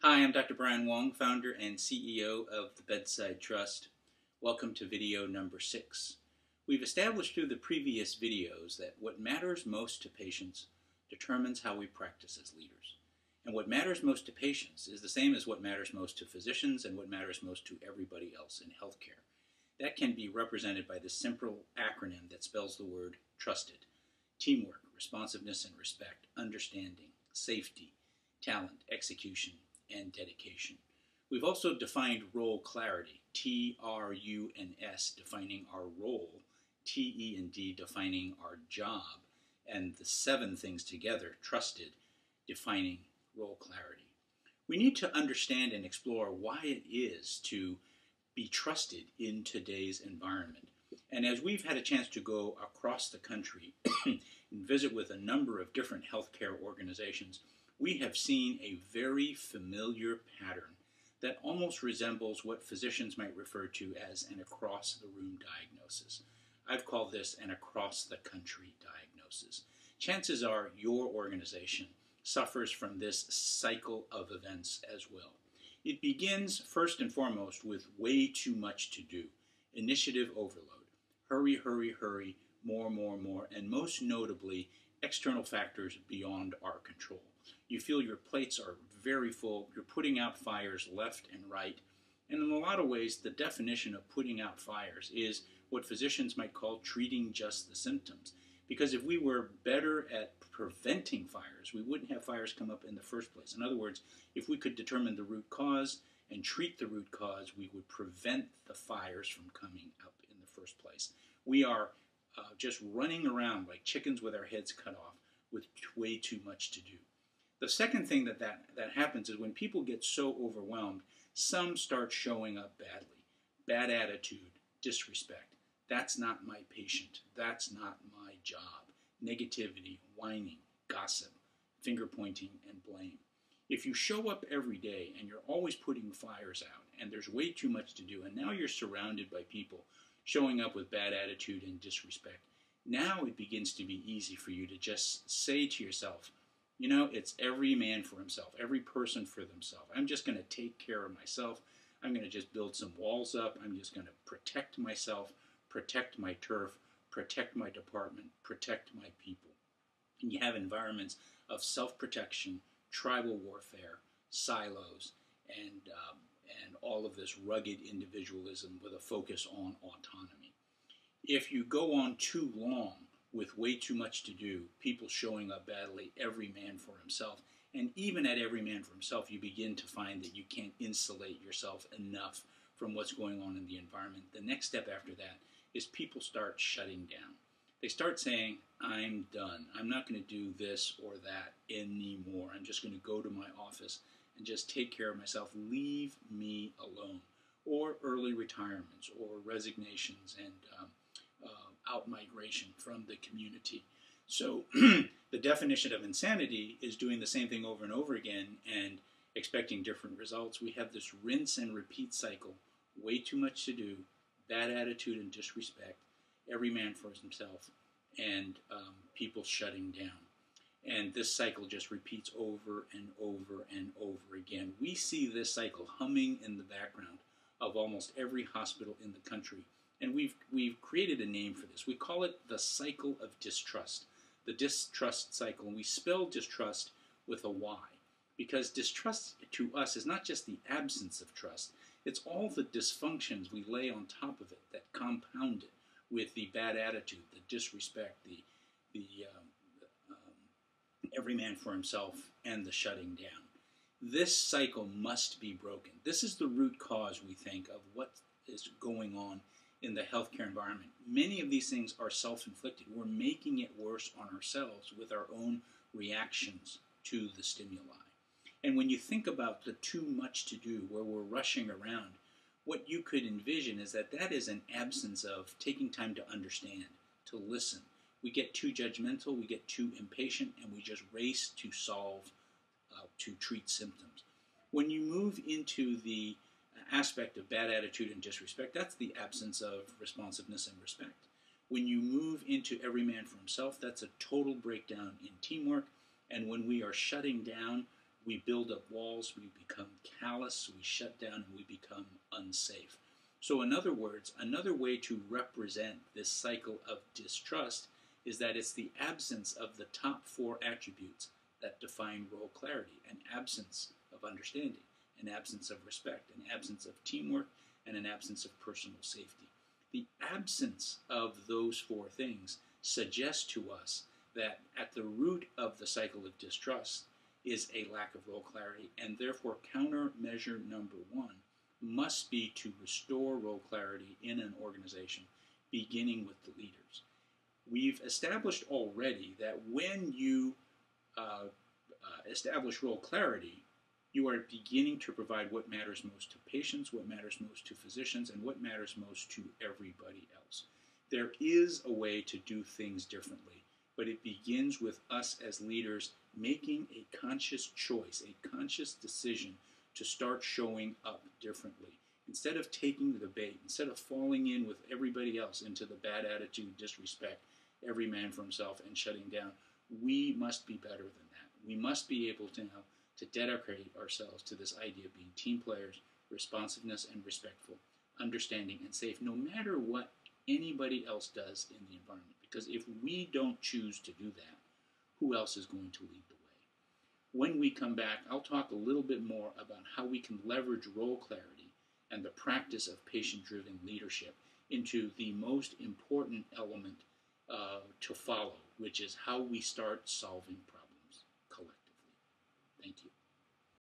Hi, I'm Dr. Brian Wong, founder and CEO of the Bedside Trust. Welcome to video number 6. We've established through the previous videos that what matters most to patients determines how we practice as leaders. And what matters most to patients is the same as what matters most to physicians and what matters most to everybody else in healthcare. That can be represented by this simple acronym that spells the word TRUSTED. Teamwork, responsiveness and respect, understanding, safety, talent, execution, and dedication. We've also defined role clarity, T-R-U-N-S defining our role, T-E-and-D defining our job, and the 7 things together, trusted, defining role clarity. We need to understand and explore why it is to be trusted in today's environment. And as we've had a chance to go across the country and visit with a number of different healthcare organizations, we have seen a very familiar pattern that almost resembles what physicians might refer to as an across-the-room diagnosis. I've called this an across-the-country diagnosis. Chances are your organization suffers from this cycle of events as well. It begins first and foremost with way too much to do, initiative overload, hurry, hurry, hurry, more, and most notably, external factors beyond our control. You feel your plates are very full, you're putting out fires left and right, and in a lot of ways the definition of putting out fires is what physicians might call treating just the symptoms. Because if we were better at preventing fires, we wouldn't have fires come up in the first place. In other words, if we could determine the root cause and treat the root cause, we would prevent the fires from coming up in the first place. We are just running around like chickens with our heads cut off with way too much to do. The second thing that happens is when people get so overwhelmed, some start showing up badly. Bad attitude, disrespect. That's not my patient. That's not my job. Negativity, whining, gossip, finger pointing, and blame. If you show up every day and you're always putting fires out and there's way too much to do and now you're surrounded by people showing up with bad attitude and disrespect, now it begins to be easy for you to just say to yourself, you know, it's every man for himself, every person for themselves. I'm just going to take care of myself. I'm going to just build some walls up. I'm just going to protect myself, protect my turf, protect my department, protect my people. And you have environments of self-protection, tribal warfare, silos, and all of this rugged individualism with a focus on autonomy. If you go on too long with way too much to do, people showing up badly, every man for himself, and even at every man for himself, you begin to find that you can't insulate yourself enough from what's going on in the environment. The next step after that is people start shutting down. They start saying, I'm done. I'm not going to do this or that anymore. I'm just going to go to my office and just take care of myself. Leave me alone. Or early retirements or resignations and out-migration from the community. So the definition of insanity is doing the same thing over and over again and expecting different results. We have this rinse and repeat cycle, way too much to do, bad attitude and disrespect, every man for himself, and people shutting down. And this cycle just repeats over and over and over again. We see this cycle humming in the background of almost every hospital in the country. And we've created a name for this. We call it the cycle of distrust, the distrust cycle. And we spell distrust with a Y, because distrust to us is not just the absence of trust. It's all the dysfunctions we lay on top of it that compound it with the bad attitude, the disrespect, the every man for himself, and the shutting down. This cycle must be broken. This is the root cause, we think, of what is going on in the healthcare environment. Many of these things are self-inflicted. We're making it worse on ourselves with our own reactions to the stimuli. And when you think about the too much to do, where we're rushing around, what you could envision is that that is an absence of taking time to understand, to listen. We get too judgmental, we get too impatient, and we just race to solve, to treat symptoms. When you move into the aspect of bad attitude and disrespect, that's the absence of responsiveness and respect. When you move into every man for himself, that's a total breakdown in teamwork. And when we are shutting down, we build up walls, we become callous, we shut down, and we become unsafe. So in other words, another way to represent this cycle of distrust is that it's the absence of the top 4 attributes that define role clarity: an absence of understanding, an absence of respect, an absence of teamwork, and an absence of personal safety. The absence of those 4 things suggests to us that at the root of the cycle of distrust is a lack of role clarity, and therefore countermeasure number 1 must be to restore role clarity in an organization, beginning with the leaders. We've established already that when you establish role clarity, you are beginning to provide what matters most to patients, what matters most to physicians, and what matters most to everybody else. There is a way to do things differently, but it begins with us as leaders making a conscious choice, a conscious decision to start showing up differently. Instead of taking the bait, instead of falling in with everybody else into the bad attitude, disrespect, every man for himself, and shutting down, we must be better than that. We must be able to now to dedicate ourselves to this idea of being team players, responsiveness and respectful, understanding and safe, no matter what anybody else does in the environment. Because if we don't choose to do that, who else is going to lead the way? When we come back, I'll talk a little bit more about how we can leverage role clarity and the practice of patient-driven leadership into the most important element to follow, which is how we start solving problems.